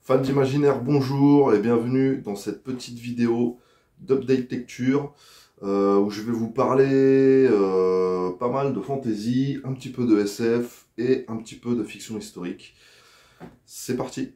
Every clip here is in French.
Fans d'imaginaire, bonjour et bienvenue dans cette petite vidéo d'Update Lecture où je vais vous parler pas mal de fantasy, un petit peu de SF et un petit peu de fiction historique. C'est parti!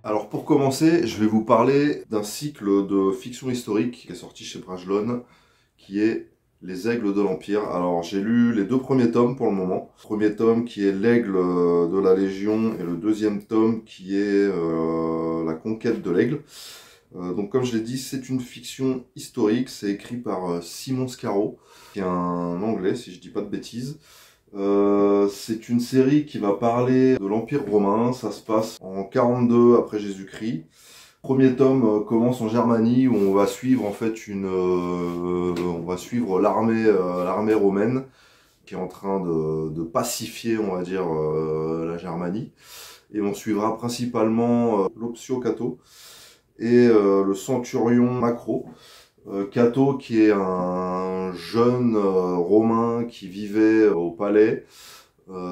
Alors pour commencer, je vais vous parler d'un cycle de fiction historique qui est sorti chez Brajlon, qui est Les Aigles de l'Empire. Alors j'ai lu les deux premiers tomes pour le moment. Le premier tome qui est L'Aigle de la Légion et le deuxième tome qui est La Conquête de l'Aigle. Donc comme je l'ai dit, c'est une fiction historique, c'est écrit par Simon Scarrow, qui est un Anglais si je dis pas de bêtises. C'est une série qui va parler de l'Empire romain, ça se passe en 42 après Jésus-Christ. Premier tome commence en Germanie où on va suivre en fait on va suivre l'armée romaine qui est en train de pacifier, on va dire, la Germanie. Et on suivra principalement l'Optio Cato et le centurion Macro. Cato qui est un jeune romain qui vivait au palais.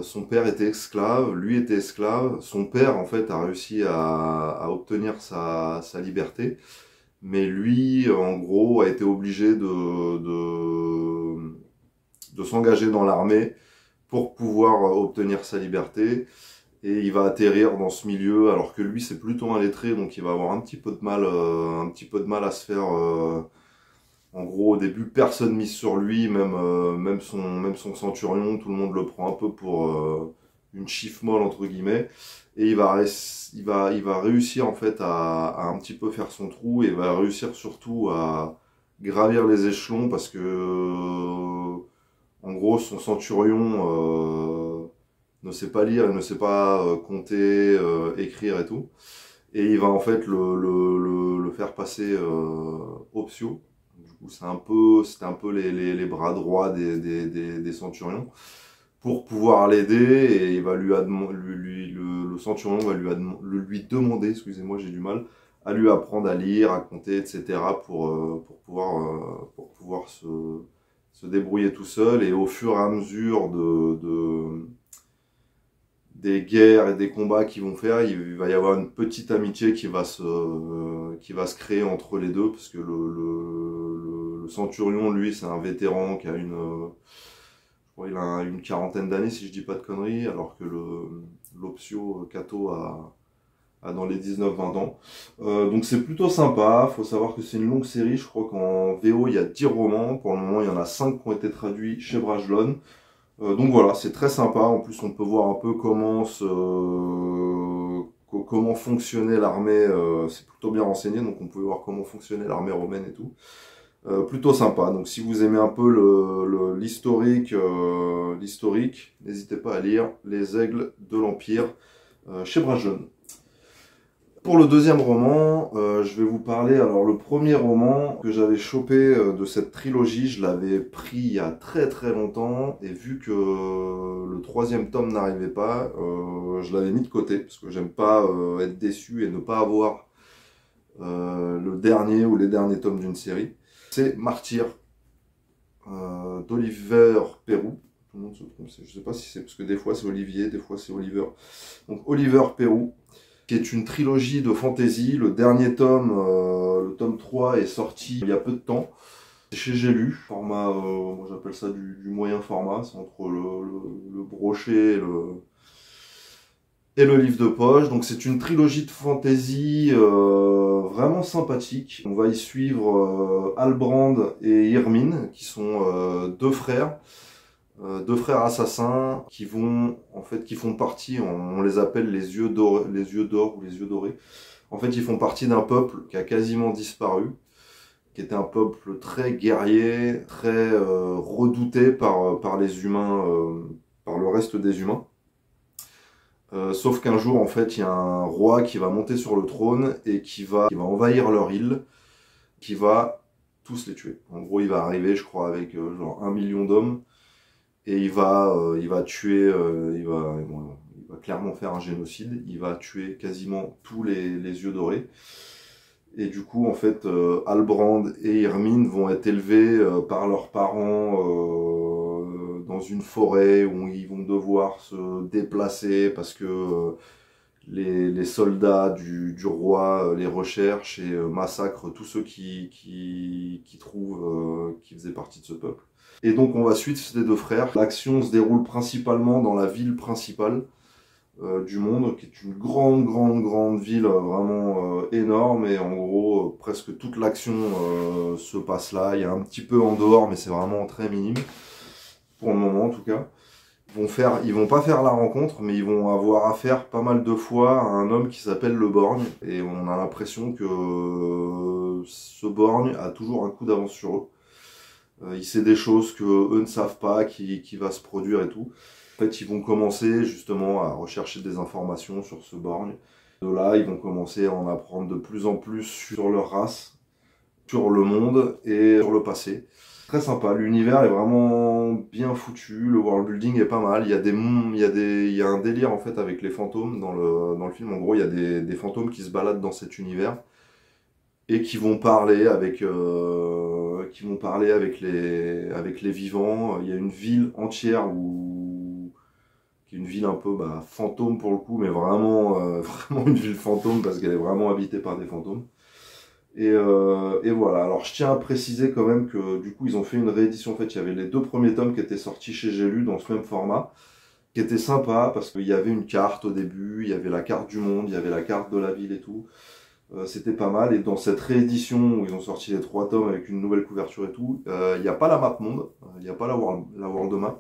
Son père était esclave, lui était esclave. Son père en fait a réussi à obtenir sa liberté. Mais lui en gros a été obligé de s'engager dans l'armée pour pouvoir obtenir sa liberté. Et il va atterrir dans ce milieu alors que lui c'est plutôt un lettré, donc il va avoir un petit peu de mal à se faire... En gros, au début, personne mise sur lui, même son centurion, tout le monde le prend un peu pour une chiffre molle, entre guillemets. Et il va réussir, en fait, à un petit peu faire son trou, et va réussir surtout à gravir les échelons, parce que, en gros, son centurion ne sait pas lire, ne sait pas compter, écrire et tout. Et il va, en fait, le faire passer optio. C'était un peu les bras droits des centurions pour pouvoir l'aider, et il va le centurion va lui demander, excusez-moi j'ai du mal, à lui apprendre à lire, à compter, etc. pour pouvoir se débrouiller tout seul. Et au fur et à mesure des guerres et des combats qu'ils vont faire, il va y avoir une petite amitié qui va se créer entre les deux, parce que le centurion, lui, c'est un vétéran qui a je crois il a une quarantaine d'années, si je dis pas de conneries, alors que l'Optio Cato a dans les 19-20 ans. Donc c'est plutôt sympa. Faut savoir que c'est une longue série, je crois qu'en VO, il y a 10 romans. Pour le moment, il y en a 5 qui ont été traduits chez Brajlon. Donc voilà, c'est très sympa. En plus, on peut voir un peu comment fonctionnait l'armée. C'est plutôt bien renseigné, donc on pouvait voir comment fonctionnait l'armée romaine et tout. Plutôt sympa. Donc si vous aimez un peu l'historique, n'hésitez pas à lire Les Aigles de l'Empire chez Brajlon. Pour le deuxième roman, je vais vous parler. Alors le premier roman que j'avais chopé de cette trilogie, je l'avais pris il y a très très longtemps, et vu que le troisième tome n'arrivait pas, je l'avais mis de côté parce que j'aime pas être déçu et ne pas avoir le dernier ou les derniers tomes d'une série. C'est Martyr d'Oliver Perroux. Tout le monde se trompe, je sais pas si c'est parce que des fois c'est Olivier, des fois c'est Oliver. Donc Oliver Perroux, qui est une trilogie de fantasy. Le dernier tome, le tome 3, est sorti il y a peu de temps. C'est chez J'ai lu, format, moi j'appelle ça du moyen format, c'est entre le brochet et le livre de poche. Donc c'est une trilogie de fantasy vraiment sympathique. On va y suivre Halbrand et Irmine, qui sont deux frères assassins qui font partie, on les appelle les yeux d'or ou les yeux dorés. En fait, ils font partie d'un peuple qui a quasiment disparu, qui était un peuple très guerrier, très redouté par les humains, par le reste des humains. Sauf qu'un jour, en fait, il y a un roi qui va monter sur le trône et qui va envahir leur île, qui va tous les tuer. En gros, il va arriver, je crois, avec genre 1 million d'hommes. Et il va tuer, va clairement faire un génocide. Il va tuer quasiment tous les yeux dorés. Et du coup, en fait, Halbrand et Irmine vont être élevés par leurs parents dans une forêt où ils vont devoir se déplacer parce que les soldats du roi les recherchent et massacrent tous ceux qui trouvent qui faisaient partie de ce peuple. Et donc on va suivre ces deux frères. L'action se déroule principalement dans la ville principale du monde, qui est une grande ville vraiment énorme. Et en gros, presque toute l'action se passe là. Il y a un petit peu en dehors, mais c'est vraiment très minime, pour le moment en tout cas. Ils vont pas faire la rencontre, mais ils vont avoir affaire pas mal de fois à un homme qui s'appelle le Borgne. Et on a l'impression que ce Borgne a toujours un coup d'avance sur eux. Il sait des choses que eux ne savent pas, qui va se produire et tout. En fait, ils vont commencer justement à rechercher des informations sur ce Borgne. De là, ils vont commencer à en apprendre de plus en plus sur leur race, sur le monde et sur le passé. Très sympa, l'univers est vraiment bien foutu, le world building est pas mal, il y a un délire en fait avec les fantômes dans le film. En gros, il y a des fantômes qui se baladent dans cet univers et qui vont parler avec les vivants. Il y a une ville entière qui est une ville un peu fantôme pour le coup, mais vraiment, vraiment une ville fantôme parce qu'elle est vraiment habitée par des fantômes. Et voilà, alors je tiens à préciser quand même que du coup ils ont fait une réédition. En fait, il y avait les 2 premiers tomes qui étaient sortis chez J'ai lu dans ce même format, qui était sympa parce qu'il y avait une carte au début, il y avait la carte du monde, il y avait la carte de la ville et tout. C'était pas mal. Et dans cette réédition où ils ont sorti les 3 tomes avec une nouvelle couverture et tout, il n'y a pas la map monde, il n'y a pas la world map.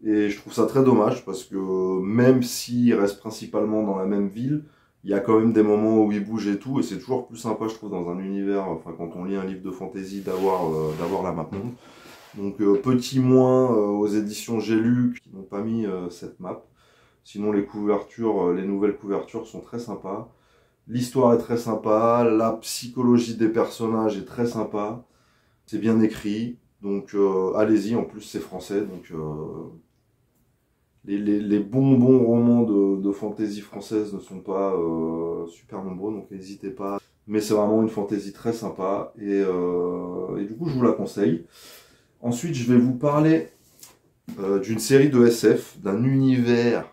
Et je trouve ça très dommage parce que même s'ils restent principalement dans la même ville, il y a quand même des moments où ils bougent et tout, et c'est toujours plus sympa, je trouve, dans un univers, enfin quand on lit un livre de fantasy, d'avoir la map monde. Donc petit moins aux éditions J'ai lu qui n'ont pas mis cette map. Sinon les couvertures, les nouvelles couvertures sont très sympas. L'histoire est très sympa, la psychologie des personnages est très sympa. C'est bien écrit, donc allez-y, en plus c'est français, donc les bons romans de fantasy française ne sont pas super nombreux, donc n'hésitez pas. Mais c'est vraiment une fantasy très sympa, et du coup je vous la conseille. Ensuite je vais vous parler d'une série de SF, d'un univers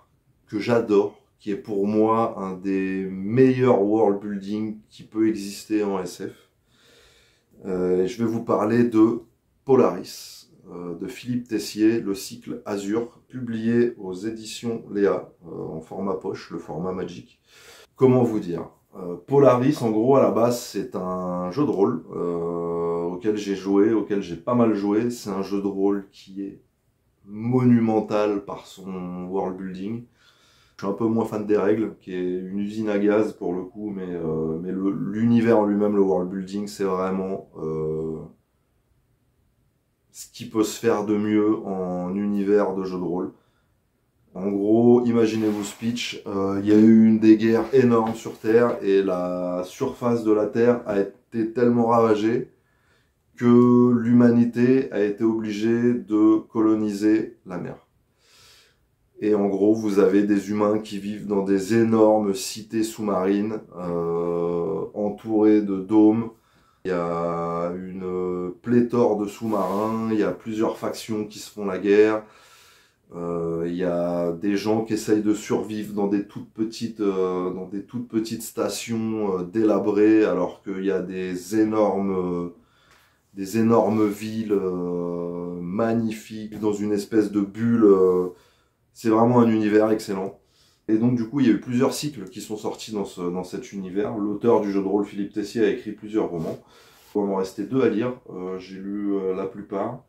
que j'adore, qui est pour moi un des meilleurs world building qui peut exister en SF. Je vais vous parler de Polaris, de Philippe Tessier, le cycle Azur, publié aux éditions Léa, en format poche, le format Magic. Comment vous dire, Polaris, en gros, à la base, c'est un jeu de rôle auquel j'ai joué, auquel j'ai pas mal joué. C'est un jeu de rôle qui est monumental par son world building. Je suis un peu moins fan des règles, qui est une usine à gaz pour le coup, mais l'univers en lui-même, le world building, c'est vraiment ce qui peut se faire de mieux en univers de jeu de rôle. En gros, imaginez-vous ce pitch, il y a eu des guerres énormes sur Terre et la surface de la Terre a été tellement ravagée que l'humanité a été obligée de coloniser la mer. Et en gros, vous avez des humains qui vivent dans des énormes cités sous-marines, entourées de dômes. Il y a une pléthore de sous-marins, il y a plusieurs factions qui se font la guerre. Il y a des gens qui essayent de survivre dans des toutes petites stations délabrées, alors qu'il y a des énormes villes magnifiques dans une espèce de bulle. C'est vraiment un univers excellent. Et donc du coup, il y a eu plusieurs cycles qui sont sortis dans cet univers. L'auteur du jeu de rôle, Philippe Tessier, a écrit plusieurs romans. Il va m'en rester 2 à lire. J'ai lu la plupart.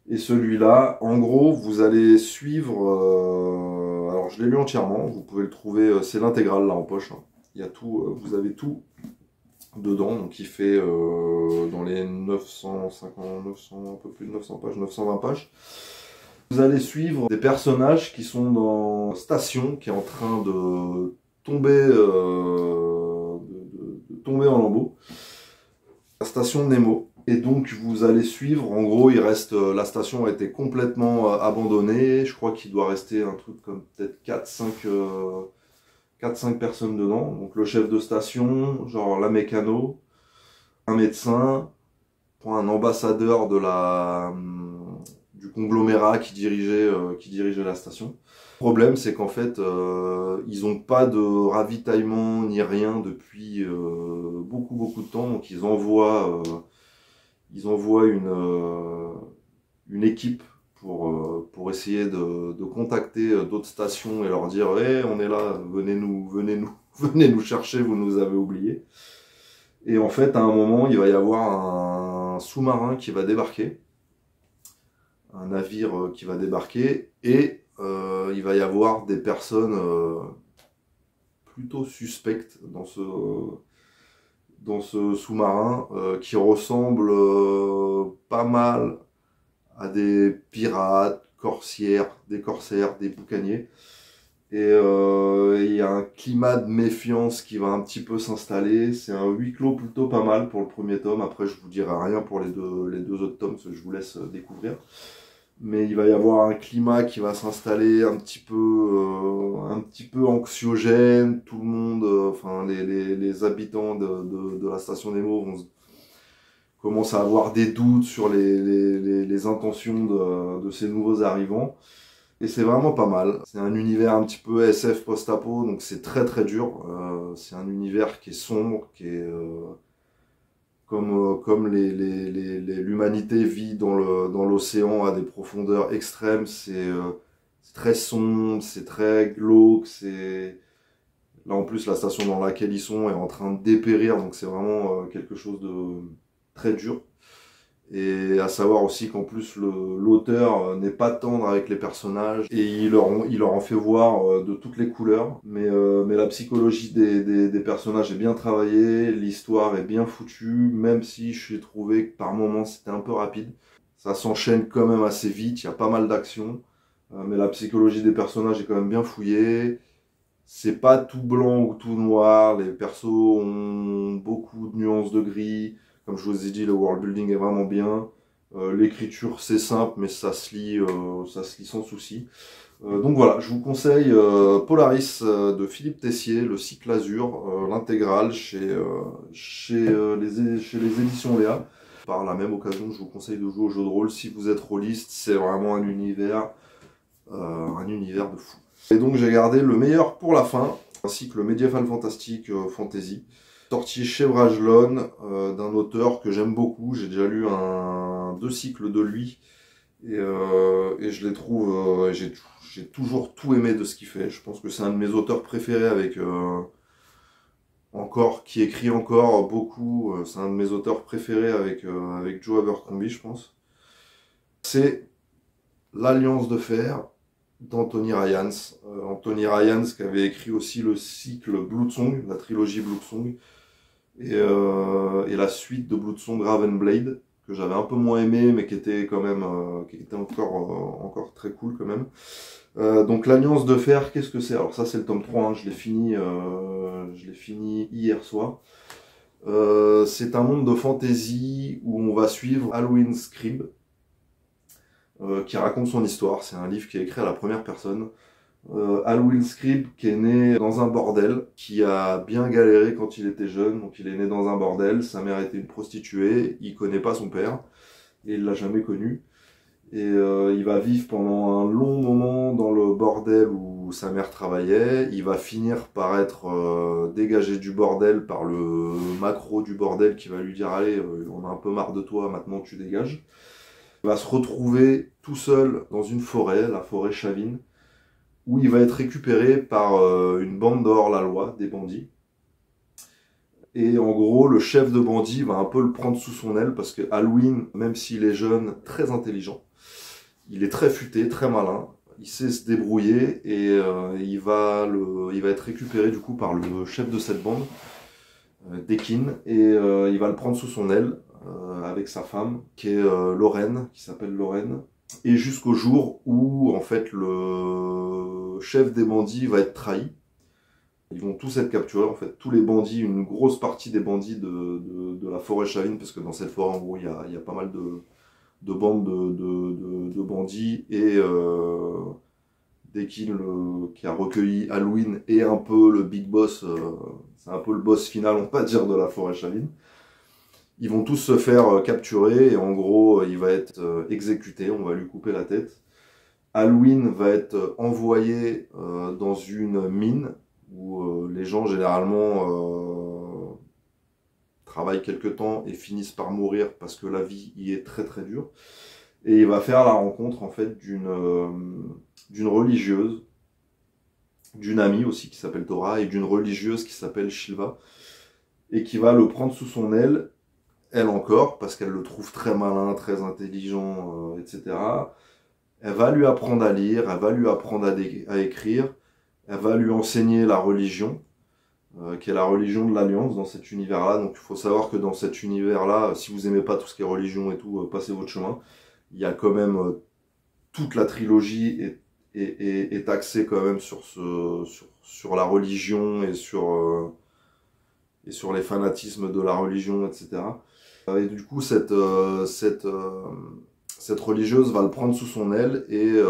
Et celui-là, en gros, vous allez suivre... alors, je l'ai lu entièrement. Vous pouvez le trouver... c'est l'intégrale, là, en poche. Hein. Il y a tout... vous avez tout dedans. Donc, il fait dans les 950... un peu plus de 900 pages, 920 pages. Vous allez suivre des personnages qui sont dans une station qui est en train de tomber, tomber en lambeaux. La station Nemo. Et donc vous allez suivre, en gros il reste, la station a été complètement abandonnée, je crois qu'il doit rester un truc comme peut-être 4-5 personnes dedans, donc le chef de station, genre la mécano, un médecin, un ambassadeur du conglomérat qui dirigeait la station. Le problème, c'est qu'en fait, ils n'ont pas de ravitaillement ni rien depuis beaucoup de temps, donc ils envoient une équipe pour essayer de contacter d'autres stations et leur dire hey, on est là, venez nous chercher, vous nous avez oubliés. Et en fait, à un moment, il va y avoir un sous-marin qui va débarquer, un navire qui va débarquer, et il va y avoir des personnes plutôt suspectes dans ce sous-marin qui ressemblent pas mal à des pirates, des corsaires, des boucaniers. Et il y a un climat de méfiance qui va un petit peu s'installer. C'est un huis clos plutôt pas mal pour le premier tome. Après, je vous dirai rien pour les deux autres tomes, parce que je vous laisse découvrir. Mais il va y avoir un climat qui va s'installer un petit peu anxiogène. Tout le monde, enfin les habitants de la station Nemo commencent à avoir des doutes sur les intentions de ces nouveaux arrivants. Et c'est vraiment pas mal. C'est un univers un petit peu SF post-apo, donc c'est très dur. C'est un univers qui est sombre, qui est comme l'humanité vit dans l'océan à des profondeurs extrêmes. C'est très sombre, c'est très glauque. Là en plus la station dans laquelle ils sont est en train de dépérir, donc c'est vraiment quelque chose de très dur. Et à savoir aussi qu'en plus l'auteur n'est pas tendre avec les personnages et il leur en fait voir de toutes les couleurs. Mais la psychologie des personnages est bien travaillée, l'histoire est bien foutue, même si j'ai trouvé que par moments c'était un peu rapide. Ça s'enchaîne quand même assez vite, il y a pas mal d'actions, mais la psychologie des personnages est quand même bien fouillée. C'est pas tout blanc ou tout noir, les persos ont beaucoup de nuances de gris. Comme je vous ai dit, le world building est vraiment bien. L'écriture, c'est simple, mais ça se lit sans souci. Donc voilà, je vous conseille Polaris de Philippe Tessier, le cycle Azur, l'intégrale chez les éditions Léa. Par la même occasion, je vous conseille de jouer au jeu de rôle. Si vous êtes rôliste, c'est vraiment un univers de fou. Et donc j'ai gardé le meilleur pour la fin, ainsi que le Medieval Fantastic Fantasy, sorti chez Brajlon, d'un auteur que j'aime beaucoup. J'ai déjà lu deux cycles de lui, et je les trouve, j'ai toujours tout aimé de ce qu'il fait. Je pense que c'est un de mes auteurs préférés qui écrit encore beaucoup. C'est un de mes auteurs préférés avec Joe Abercrombie, je pense. C'est l'Alliance de Fer d'Anthony Ryans. Anthony Ryans qui avait écrit aussi le cycle Bloodsong, la trilogie Bloodsong, et la suite de Bloodsong Ravenblade, que j'avais un peu moins aimé, mais qui était quand même encore très cool quand même. Donc l'Alliance de Fer, qu'est-ce que c'est? Alors ça c'est le tome 3, hein, je l'ai fini hier soir. C'est un monde de fantasy où on va suivre Alwyn Scribb, qui raconte son histoire. C'est un livre qui est écrit à la première personne. Alwyn Scribb qui est né dans un bordel, qui a bien galéré quand il était jeune, donc il est né dans un bordel, sa mère était une prostituée, il connaît pas son père, et il l'a jamais connu. Et il va vivre pendant un long moment dans le bordel où sa mère travaillait. Il va finir par être dégagé du bordel par le macro du bordel qui va lui dire allez, on a un peu marre de toi, maintenant tu dégages. Il va se retrouver tout seul dans une forêt, la forêt Chavine, où il va être récupéré par une bande d'hors-la-loi, des bandits. Et en gros, le chef de bandits va un peu le prendre sous son aile, parce que Alwyn, même s'il est jeune, très intelligent, il est très futé, très malin, il sait se débrouiller, et il va être récupéré du coup par le chef de cette bande, Dekin, et il va le prendre sous son aile, avec sa femme, qui est Lorraine, qui s'appelle Lorraine, et jusqu'au jour où, en fait, le chef des bandits va être trahi. Ils vont tous être capturés, en fait, tous les bandits, une grosse partie des bandits de la forêt Chavine, parce que dans cette forêt, en gros, il y a pas mal de bandes de bandits, et Dekin, qui a recueilli Alwyn, et un peu le big boss, c'est un peu le boss final, on va dire, de la forêt Chavine. Ils vont tous se faire capturer, et en gros, il va être exécuté, on va lui couper la tête. Alwyn va être envoyé dans une mine, où les gens, généralement, travaillent quelque temps et finissent par mourir parce que la vie y est très très dure. Et il va faire la rencontre, en fait, d'une religieuse, d'une amie aussi qui s'appelle Tora, et d'une religieuse qui s'appelle Shilva, et qui va le prendre sous son aile, elle encore, parce qu'elle le trouve très malin, très intelligent, etc. Elle va lui apprendre à lire, elle va lui apprendre à écrire, elle va lui enseigner la religion, qui est la religion de l'Alliance dans cet univers-là. Donc il faut savoir que dans cet univers-là, si vous aimez pas tout ce qui est religion et tout, passez votre chemin. Il y a quand même toute la trilogie est axée quand même sur la religion et sur les fanatismes de la religion, etc. Et du coup, cette religieuse va le prendre sous son aile, et elle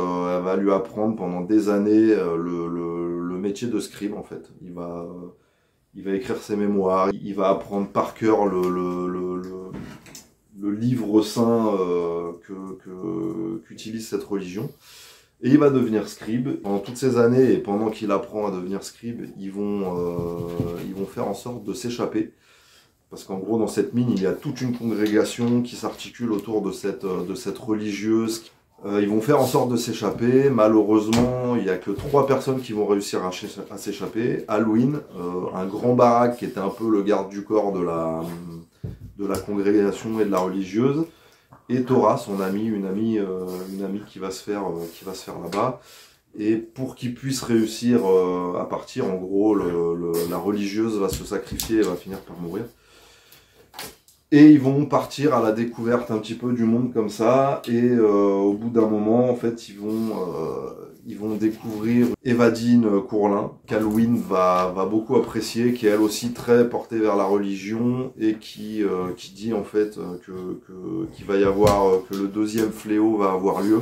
va lui apprendre pendant des années le métier de scribe, en fait. Il va écrire ses mémoires, il va apprendre par cœur le livre saint qu'utilise cette religion. Et il va devenir scribe. Pendant toutes ces années, et pendant qu'il apprend à devenir scribe, ils vont faire en sorte de s'échapper. Parce qu'en gros, dans cette mine, il y a toute une congrégation qui s'articule autour de cette religieuse. Ils vont faire en sorte de s'échapper. Malheureusement, il n'y a que 3 personnes qui vont réussir à s'échapper. Alwyn, un grand baraque qui était un peu le garde du corps de la congrégation et de la religieuse. Et Tora, son amie, une amie qui va se faire là-bas. Et pour qu'il puisse réussir à partir, en gros, la religieuse va se sacrifier et va finir par mourir. Et ils vont partir à la découverte un petit peu du monde comme ça, et au bout d'un moment, en fait, ils vont découvrir Evadine Courlin, qu'Alwyn va beaucoup apprécier, qui est elle aussi très portée vers la religion, et qui dit en fait qu'il va y avoir, que le 2e fléau va avoir lieu,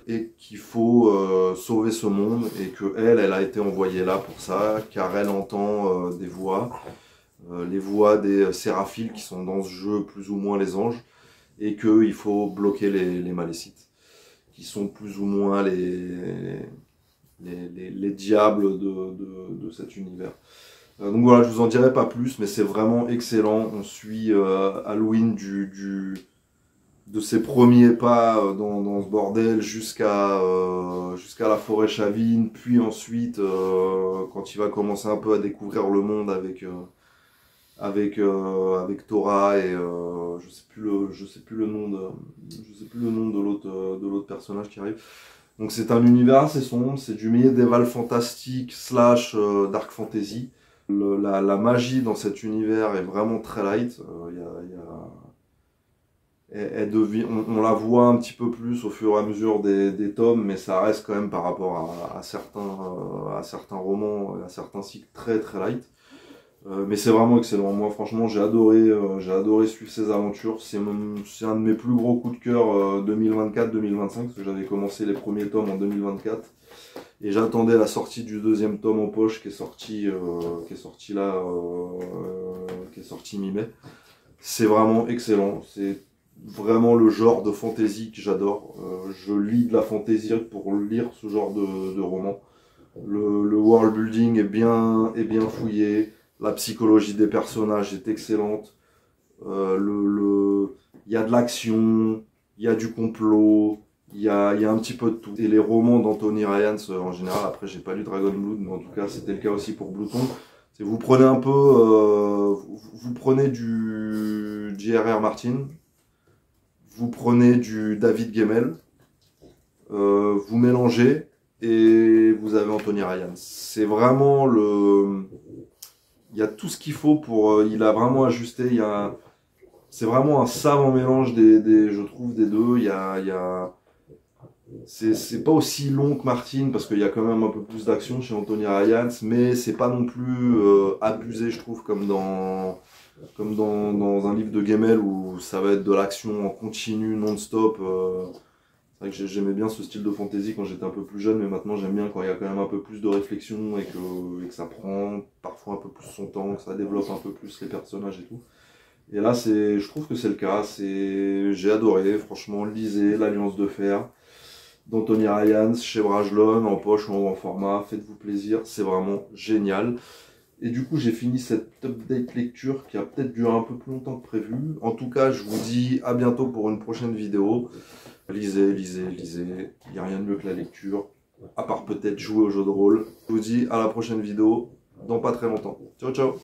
et qu'il faut sauver ce monde, et que elle a été envoyée là pour ça, car elle entend des voix. Les voix des séraphiles qui sont dans ce jeu, plus ou moins les anges, et qu'il faut bloquer les malécites, qui sont plus ou moins les diables de cet univers. Donc voilà, je vous en dirai pas plus, mais c'est vraiment excellent. On suit Alwyn de ses premiers pas dans ce bordel jusqu'à la forêt Chavine, puis ensuite, quand il va commencer un peu à découvrir le monde avec Tora, et je sais plus le nom de l'autre personnage qui arrive. Donc c'est un univers assez sombre, c'est du médiéval fantastique / dark fantasy. La magie dans cet univers est vraiment très light. On la voit un petit peu plus au fur et à mesure des tomes, mais ça reste quand même par rapport à certains romans, à certains cycles très très light. Mais c'est vraiment excellent. Moi, franchement, j'ai adoré suivre ces aventures. C'est un de mes plus gros coups de cœur 2024-2025, parce que j'avais commencé les premiers tomes en 2024. Et j'attendais la sortie du 2e tome en poche qui est sorti mi-mai. C'est vraiment excellent. C'est vraiment le genre de fantasy que j'adore. Je lis de la fantasy pour lire ce genre de roman. Le world building est bien fouillé. La psychologie des personnages est excellente. Il y a de l'action, il y a du complot, il y a un petit peu de tout. Et les romans d'Anthony Ryans, en général, après j'ai pas lu Dragon Blood, mais en tout cas c'était le cas aussi pour Bluton. Vous prenez un peu, vous prenez du J.R.R. Martin, vous prenez du David Gemmell, vous mélangez et vous avez Anthony Ryans. C'est vraiment il y a tout ce qu'il faut pour... il a vraiment ajusté, c'est vraiment un savant mélange je trouve, des deux. Il y a C'est pas aussi long que Martine, parce qu'il y a quand même un peu plus d'action chez Anthony Ryans, mais c'est pas non plus abusé, je trouve, comme dans un livre de Gemmel où ça va être de l'action en continu, non-stop. C'est vrai que j'aimais bien ce style de fantasy quand j'étais un peu plus jeune, mais maintenant j'aime bien quand il y a quand même un peu plus de réflexion et que ça prend parfois un peu plus son temps, que ça développe un peu plus les personnages et tout. Et là, je trouve que c'est le cas. J'ai adoré, franchement, lisez l'Alliance de Fer d'Anthony Ryans chez Brajlon, en poche ou en grand format. Faites-vous plaisir, c'est vraiment génial. Et du coup, j'ai fini cette update lecture qui a peut-être duré un peu plus longtemps que prévu. En tout cas, je vous dis à bientôt pour une prochaine vidéo. Lisez, lisez, lisez. Il n'y a rien de mieux que la lecture, à part peut-être jouer au jeu de rôle. Je vous dis à la prochaine vidéo dans pas très longtemps. Ciao, ciao!